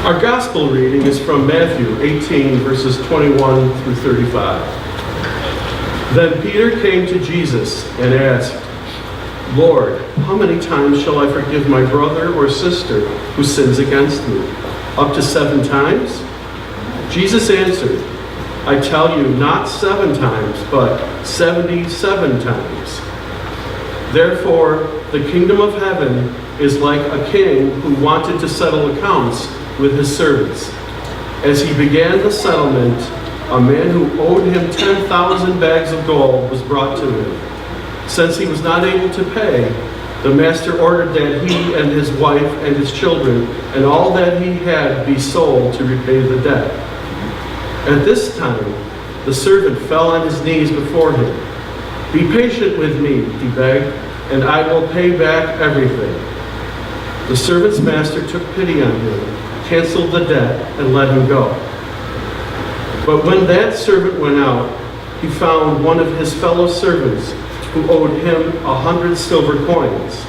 Our gospel reading is from Matthew 18, verses 21 through 35. Then Peter came to Jesus and asked, "Lord, how many times shall I forgive my brother or sister who sins against me? Up to 7 times?" Jesus answered, "I tell you, not 7 times, but 77 times. Therefore, the kingdom of heaven is like a king who wanted to settle accounts with his servants. As he began the settlement, a man who owed him 10,000 bags of gold was brought to him. Since he was not able to pay, the master ordered that he and his wife and his children and all that he had be sold to repay the debt. At this time, the servant fell on his knees before him. 'Be patient with me,' he begged, 'and I will pay back everything.' The servant's master took pity on him, canceled the debt, and let him go. But when that servant went out, he found one of his fellow servants who owed him 100 silver coins.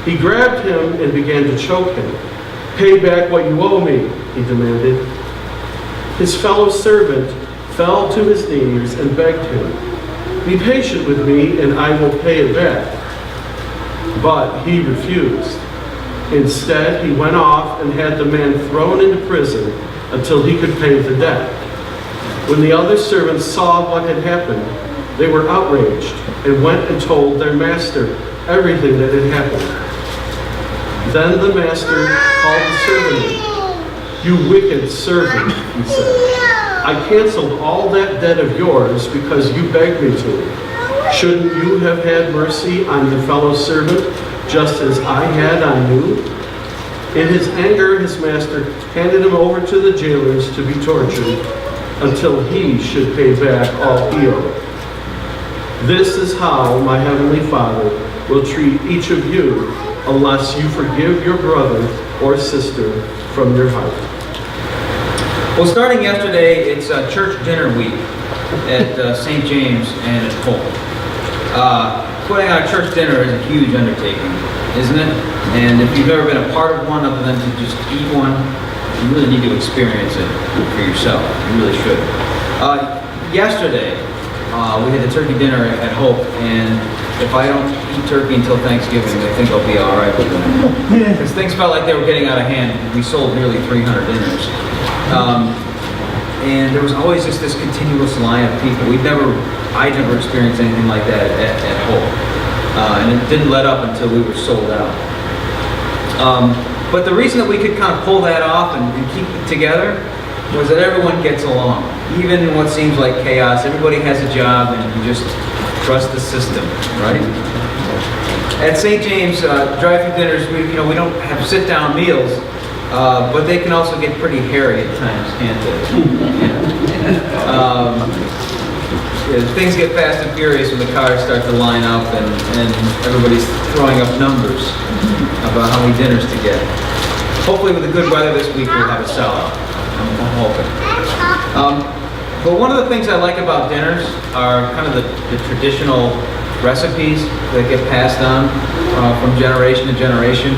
He grabbed him and began to choke him. 'Pay back what you owe me,' he demanded. His fellow servant fell to his knees and begged him, 'Be patient with me and I will pay it back.' But he refused. Instead, he went off and had the man thrown into prison until he could pay the debt. When the other servants saw what had happened, they were outraged and went and told their master everything that had happened. Then the master called the servant in. 'You wicked servant,' he said. 'I canceled all that debt of yours because you begged me to. Shouldn't you have had mercy on your fellow servant just as I had on you?' In his anger, his master handed him over to the jailers to be tortured until he should pay back all he owed. This is how my heavenly Father will treat each of you unless you forgive your brother or sister from your heart." Well, starting yesterday, it's church dinner week at St. James and at Hope. Putting on a church dinner is a huge undertaking, isn't it? And if you've never been a part of one other than to just eat one, you really need to experience it for yourself. You really should. Yesterday, we had the turkey dinner at Hope, and if I don't eat turkey until Thanksgiving, I think I'll be all right with it. Because things felt like they were getting out of hand. We sold nearly 300 dinners. And there was always just this continuous line of people. I never experienced anything like that at Hope. And it didn't let up until we were sold out. But the reason that we could kind of pull that off and keep it together was that everyone gets along. Even in what seems like chaos, everybody has a job and you just trust the system, right? At St. James, drive-through dinners, we don't have sit-down meals, but they can also get pretty hairy at times, can't they? Things get fast and furious when the cars start to line up and everybody's throwing up numbers about how many dinners to get. Hopefully with the good weather this week we'll have a sellout. I'm hoping. But one of the things I like about dinners are kind of the traditional recipes that get passed on from generation to generation.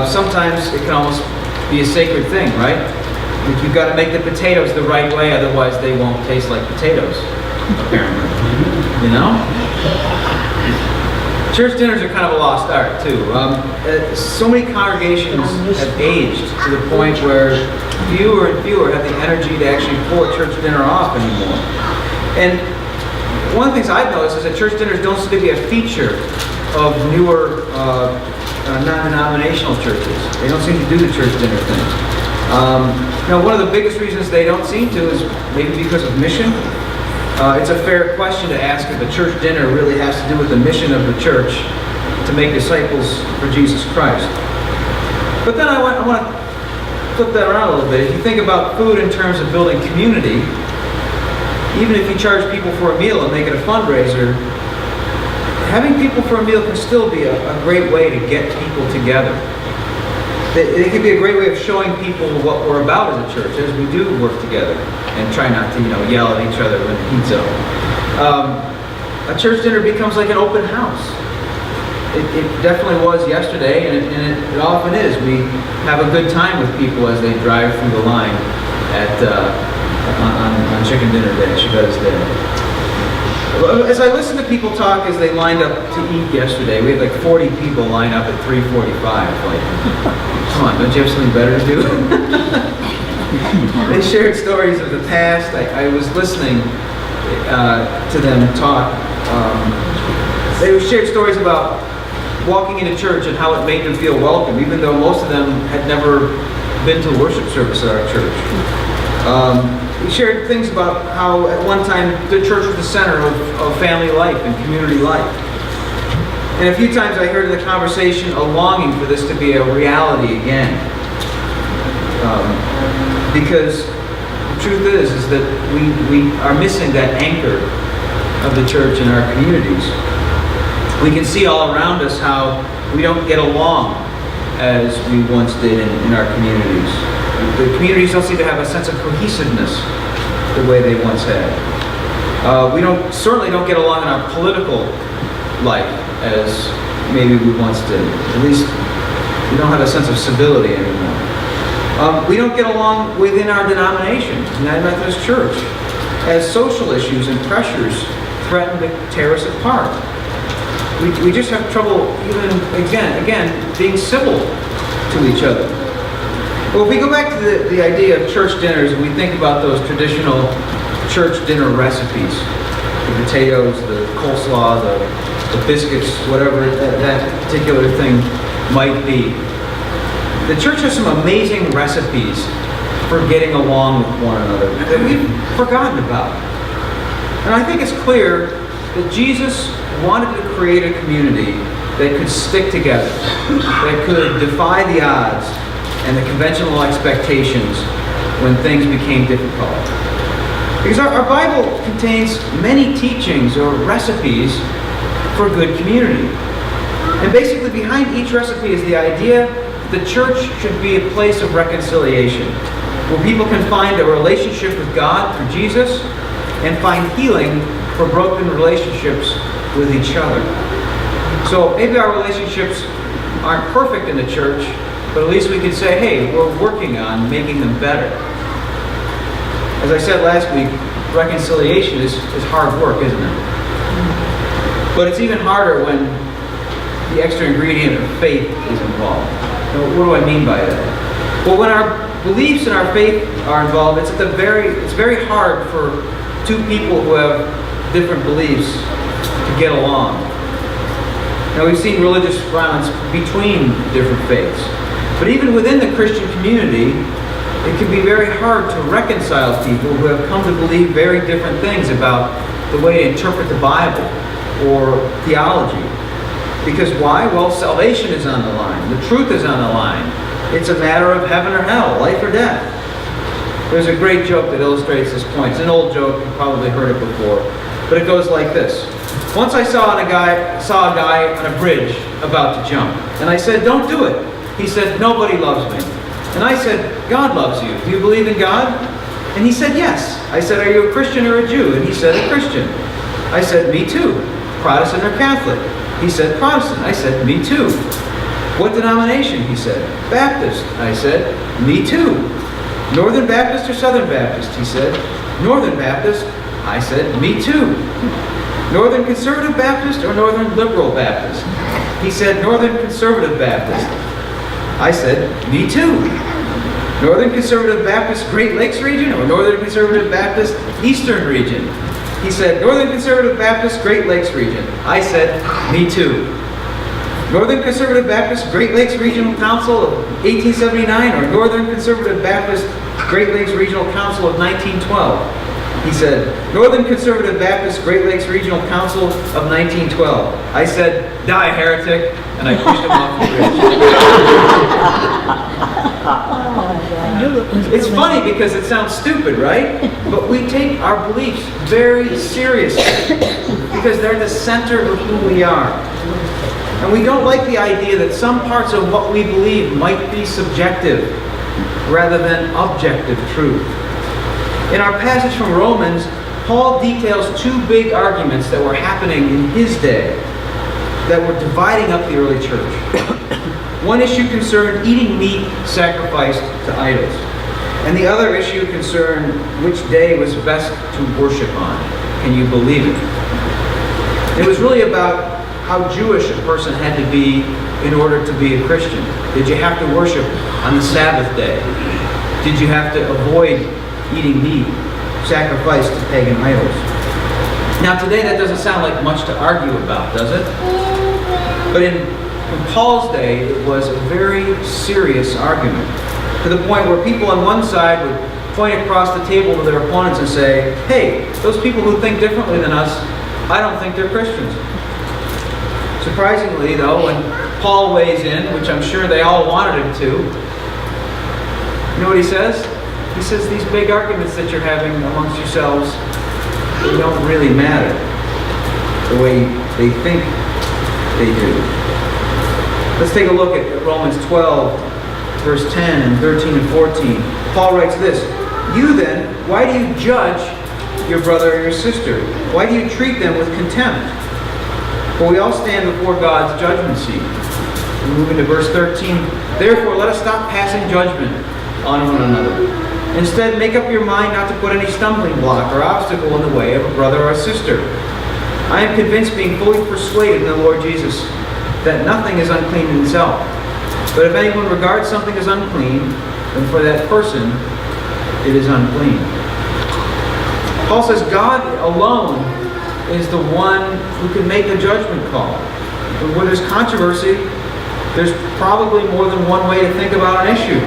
Sometimes it can almost be a sacred thing, right? You've got to make the potatoes the right way, otherwise they won't taste like potatoes, apparently. You know? Church dinners are kind of a lost art, too. So many congregations have aged to the point where fewer and fewer have the energy to actually pull a church dinner off anymore. And one of the things I've noticed is that church dinners don't seem to be a feature of newer non-denominational churches. They don't seem to do the church dinner thing. One of the biggest reasons they don't seem to is maybe because of mission. It's a fair question to ask if a church dinner really has to do with the mission of the church to make disciples for Jesus Christ. But then I want to flip that around a little bit. If you think about food in terms of building community, even if you charge people for a meal and make it a fundraiser, having people for a meal can still be a great way to get people together. It can be a great way of showing people what we're about as a church, as we do work together and try not to, yell at each other when the heat's up. A church dinner becomes like an open house. It definitely was yesterday, and it often is. We have a good time with people as they drive through the line on Chicken Dinner Day, Chevette's Day. As I listen to people talk as they lined up to eat yesterday, we had like 40 people line up at 3:45. Like, come on, don't you have something better to do? They shared stories of the past. I was listening to them talk. They shared stories about walking into church and how it made them feel welcome, even though most of them had never been to a worship service at our church. We shared things about how at one time the church was the center of family life and community life. And a few times I heard in the conversation a longing for this to be a reality again. Because the truth is that we are missing that anchor of the church in our communities. We can see all around us how we don't get along as we once did in our communities. The communities don't seem to have a sense of cohesiveness the way they once had. We certainly don't get along in our political life as maybe we once did. At least we don't have a sense of civility anymore. We don't get along within our denomination, United Methodist Church, as social issues and pressures threaten to tear us apart. We just have trouble even, again, being civil to each other. Well, if we go back to the idea of church dinners and we think about those traditional church dinner recipes, the potatoes, the coleslaw, the biscuits, whatever that particular thing might be, the church has some amazing recipes for getting along with one another that we've forgotten about. And I think it's clear that Jesus wanted to create a community that could stick together, that could defy the odds and the conventional expectations when things became difficult. Because our Bible contains many teachings or recipes for good community. And basically behind each recipe is the idea that the church should be a place of reconciliation, where people can find a relationship with God through Jesus and find healing for broken relationships with each other. So maybe our relationships aren't perfect in the church, but at least we can say, hey, we're working on making them better. As I said last week, reconciliation is hard work, isn't it? But it's even harder when the extra ingredient of faith is involved. Now, what do I mean by that? Well, when our beliefs and our faith are involved, it's very hard for two people who have different beliefs to get along. Now, we've seen religious violence between different faiths. But even within the Christian community, it can be very hard to reconcile people who have come to believe very different things about the way to interpret the Bible or theology. Because why? Well, salvation is on the line. The truth is on the line. It's a matter of heaven or hell, life or death. There's a great joke that illustrates this point. It's an old joke, you've probably heard it before. But it goes like this. Once I saw a guy on a bridge about to jump. And I said, don't do it. He said, nobody loves me. And I said, God loves you. Do you believe in God? And he said, yes. I said, are you a Christian or a Jew? And he said, a Christian. I said, me too. Protestant or Catholic? He said, Protestant. I said, me too. What denomination? He said, Baptist. I said, me too. Northern Baptist or Southern Baptist? He said, Northern Baptist. I said, me too. Northern Conservative Baptist or Northern Liberal Baptist? He said, Northern Conservative Baptist. I said, me too. Northern Conservative Baptist Great Lakes region or Northern Conservative Baptist Eastern region? He said, Northern Conservative Baptist Great Lakes region. I said, me too. Northern Conservative Baptist Great Lakes Regional Council of 1879 or Northern Conservative Baptist Great Lakes Regional Council of 1912? He said, Northern Conservative Baptist Great Lakes Regional Council of 1912. I said, die, heretic, and I pushed him off the bridge. It's funny because it sounds stupid, right? But we take our beliefs very seriously because they're the center of who we are. And we don't like the idea that some parts of what we believe might be subjective rather than objective truth. In our passage from Romans, Paul details two big arguments that were happening in his day. that were dividing up the early church. One issue concerned eating meat sacrificed to idols. And the other issue concerned which day was best to worship on. Can you believe it? It was really about how Jewish a person had to be in order to be a Christian. Did you have to worship on the Sabbath day? Did you have to avoid eating meat sacrificed to pagan idols? Now today that doesn't sound like much to argue about, does it? But in Paul's day, it was a very serious argument, to the point where people on one side would point across the table to their opponents and say, hey, those people who think differently than us, I don't think they're Christians. Surprisingly, though, when Paul weighs in, which I'm sure they all wanted him to, you know what he says? He says these big arguments that you're having amongst yourselves, they don't really matter the way they think they do. Let's take a look at Romans 12, verse 10 and 13 and 14. Paul writes this, you then, why do you judge your brother or your sister? Why do you treat them with contempt? For we all stand before God's judgment seat. We move into verse 13. Therefore, let us stop passing judgment on one another. Instead, make up your mind not to put any stumbling block or obstacle in the way of a brother or a sister. I am convinced, being fully persuaded in the Lord Jesus, that nothing is unclean in itself. But if anyone regards something as unclean, then for that person it is unclean. Paul says God alone is the one who can make the judgment call. But where there's controversy, there's probably more than one way to think about an issue.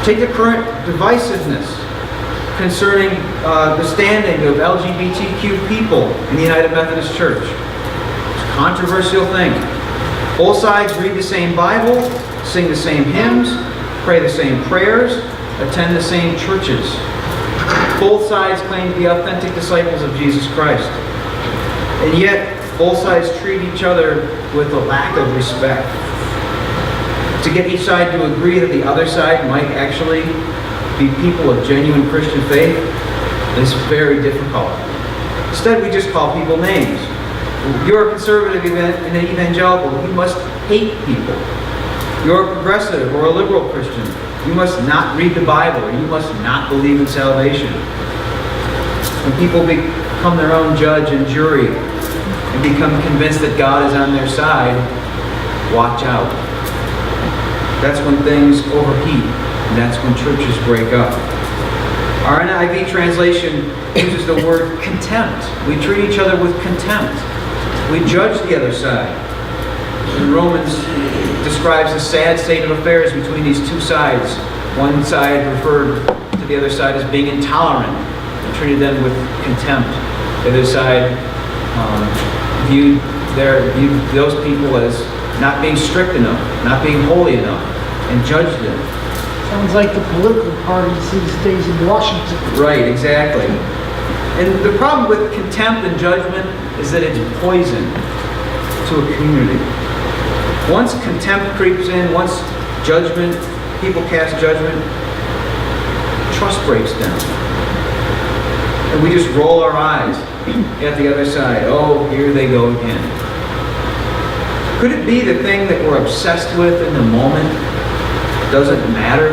Take the current divisiveness concerning the standing of LGBTQ people in the United Methodist Church. It's a controversial thing. Both sides read the same Bible, sing the same hymns, pray the same prayers, attend the same churches. Both sides claim to be authentic disciples of Jesus Christ. And yet, both sides treat each other with a lack of respect. To get each side to agree that the other side might actually be people of genuine Christian faith is very difficult. Instead, we just call people names. You're a conservative and an evangelical, you must hate people. You're a progressive or a liberal Christian, you must not read the Bible, or you must not believe in salvation. When people become their own judge and jury and become convinced that God is on their side, watch out. That's when things overheat, and that's when churches break up. Our NIV translation uses the word contempt. We treat each other with contempt. We judge the other side. And Romans describes the sad state of affairs between these two sides. One side referred to the other side as being intolerant and treated them with contempt. The other side viewed those people as not being strict enough, not being holy enough, and judged them. Sounds like the political parties these days in Washington. Right, exactly. And the problem with contempt and judgment is that it's poison to a community. Once contempt creeps in, once judgment, people cast judgment, trust breaks down. And we just roll our eyes at the other side. Oh, here they go again. Could it be the thing that we're obsessed with in the moment doesn't matter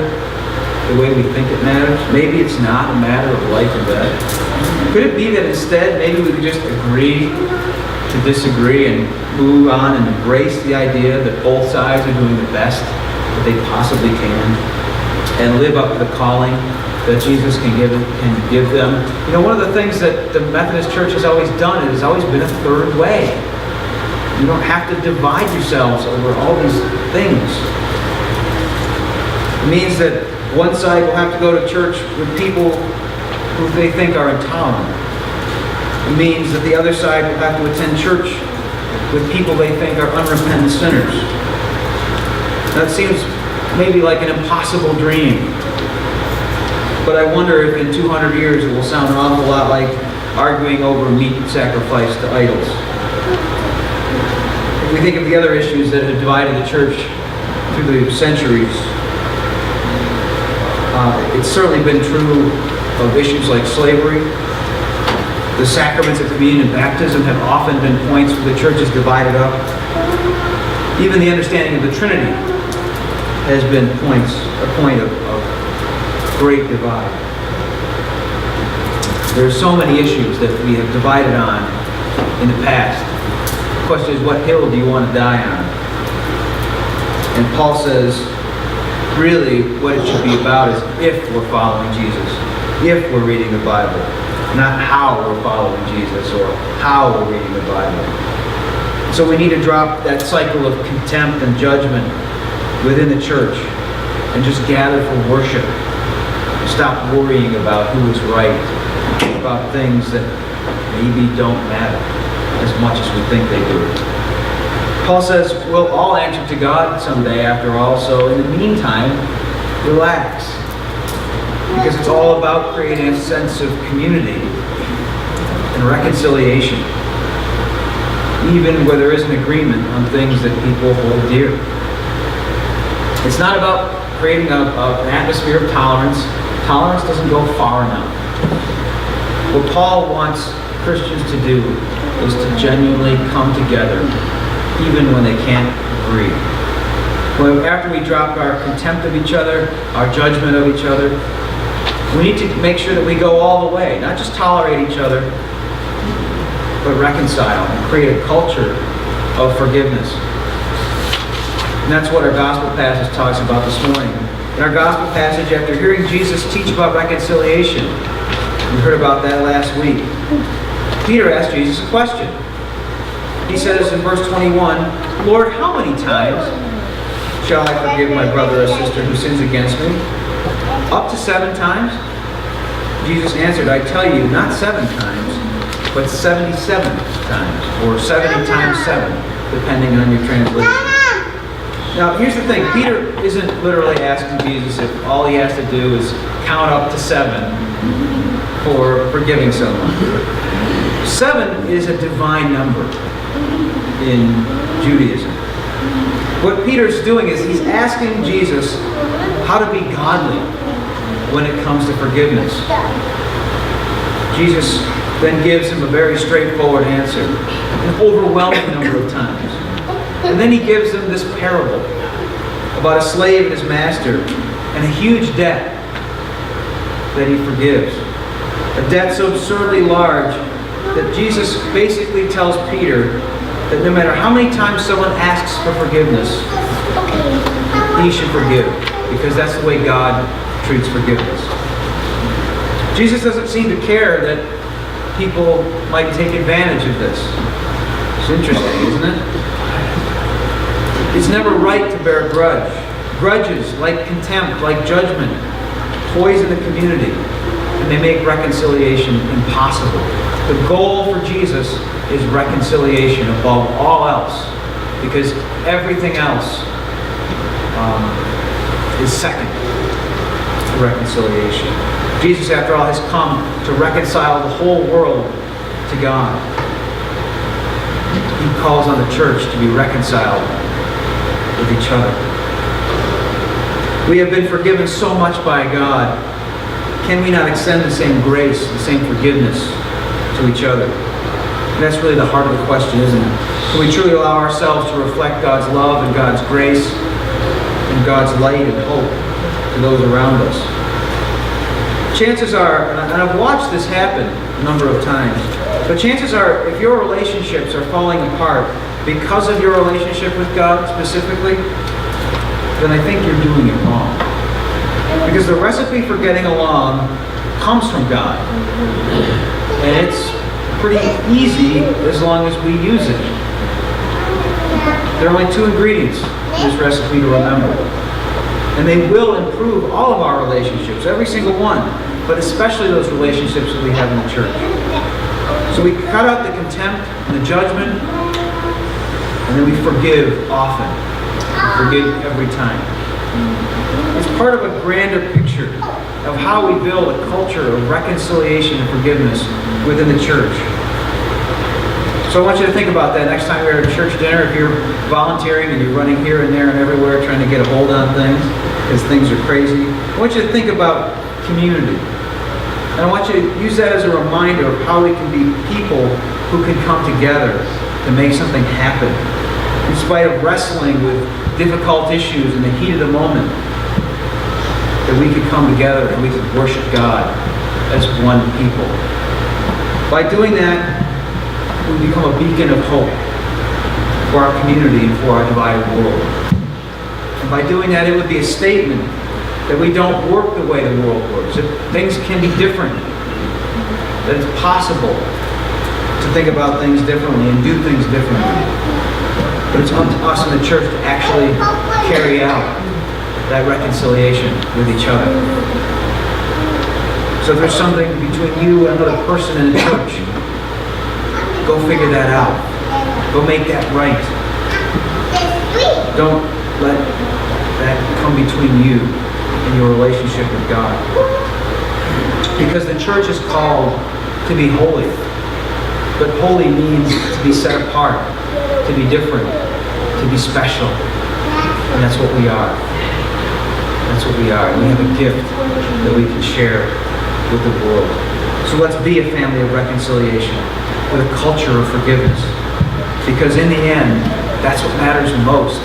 the way we think it matters? Maybe it's not a matter of life or death. Could it be that instead maybe we could just agree to disagree and move on and embrace the idea that both sides are doing the best that they possibly can and live up to the calling that Jesus can give them? You know, one of the things that the Methodist Church has always done, it has always been a third way. You don't have to divide yourselves over all these things. It means that one side will have to go to church with people who they think are intolerant. It means that the other side will have to attend church with people they think are unrepentant sinners. That seems maybe like an impossible dream. But I wonder if in 200 years it will sound an awful lot like arguing over meat sacrificed to idols. If we think of the other issues that have divided the church through the centuries, it's certainly been true of issues like slavery, The sacraments of communion and baptism have often been points where the church is divided up. Even the understanding of the Trinity has been a point of great divide. There are so many issues that we have divided on in the past. The question is, what hill do you want to die on? And Paul says, really, what it should be about is if we're following Jesus, if we're reading the Bible, not how we're following Jesus or how we're reading the Bible. So we need to drop that cycle of contempt and judgment within the church and just gather for worship. Stop worrying about who is right, about things that maybe don't matter as much as we think they do. Paul says we'll all answer to God someday after all, so in the meantime, relax. Because it's all about creating a sense of community and reconciliation, even where there is an agreement on things that people hold dear. It's not about creating an atmosphere of tolerance. Tolerance doesn't go far enough. What Paul wants Christians to do is to genuinely come together, even when they can't agree. Well, after we drop our contempt of each other, our judgment of each other, we need to make sure that we go all the way, not just tolerate each other, but reconcile and create a culture of forgiveness. And that's what our gospel passage talks about this morning. In our gospel passage, after hearing Jesus teach about reconciliation, we heard about that last week, Peter asked Jesus a question. He says in verse 21, Lord, how many times shall I forgive my brother or sister who sins against me? Up to 7 times? Jesus answered, I tell you, not 7 times, but 77 times, or 70 times 7, depending on your translation. Now, here's the thing. Peter isn't literally asking Jesus if all he has to do is count up to 7 for forgiving someone. 7 is a divine number in Judaism. What Peter's doing is he's asking Jesus how to be godly when it comes to forgiveness. Jesus then gives him a very straightforward answer, an overwhelming number of times. And then he gives them this parable about a slave and his master and a huge debt that he forgives. A debt so absurdly large that Jesus basically tells Peter that no matter how many times someone asks for forgiveness, he should forgive, because that's the way God treats forgiveness. Jesus doesn't seem to care that people might take advantage of this. It's interesting, isn't it? It's never right to bear a grudge. Grudges, like contempt, like judgment, poison the community, and they make reconciliation impossible. The goal for Jesus is reconciliation above all else, because everything else is second to reconciliation. Jesus, after all, has come to reconcile the whole world to God. He calls on the church to be reconciled with each other. We have been forgiven so much by God. Can we not extend the same grace, the same forgiveness to each other? And that's really the heart of the question, isn't it? Can we truly allow ourselves to reflect God's love and God's grace and God's light and hope to those around us? Chances are, and I've watched this happen a number of times, but chances are, if your relationships are falling apart because of your relationship with God specifically, then I think you're doing it wrong. Because the recipe for getting along comes from God. And it's pretty easy as long as we use it. There are only 2 ingredients in this recipe to remember. And they will improve all of our relationships, every single one, but especially those relationships that we have in the church. So we cut out the contempt and the judgment, and then we forgive often. Forgive every time. It's part of a grander picture of how we build a culture of reconciliation and forgiveness within the church. So I want you to think about that next time we're at a church dinner. If you're volunteering and you're running here and there and everywhere trying to get a hold on things because things are crazy, I want you to think about community. And I want you to use that as a reminder of how we can be people who can come together to make something happen. In spite of wrestling with difficult issues in the heat of the moment, that we could come together and we could worship God as one people. By doing that, we become a beacon of hope for our community and for our divided world. And by doing that, it would be a statement that we don't work the way the world works, that things can be different, that it's possible to think about things differently and do things differently. But it's up to us in the church to actually carry out that reconciliation with each other. So if there's something between you and another person in the church, go figure that out. Go make that right. Don't let that come between you and your relationship with God. Because the church is called to be holy. But holy means to be set apart, to be different, to be special. And that's what we are. That's what we are. We have a gift that we can share with the world. So let's be a family of reconciliation with a culture of forgiveness. Because in the end, that's what matters most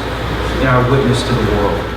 in our witness to the world.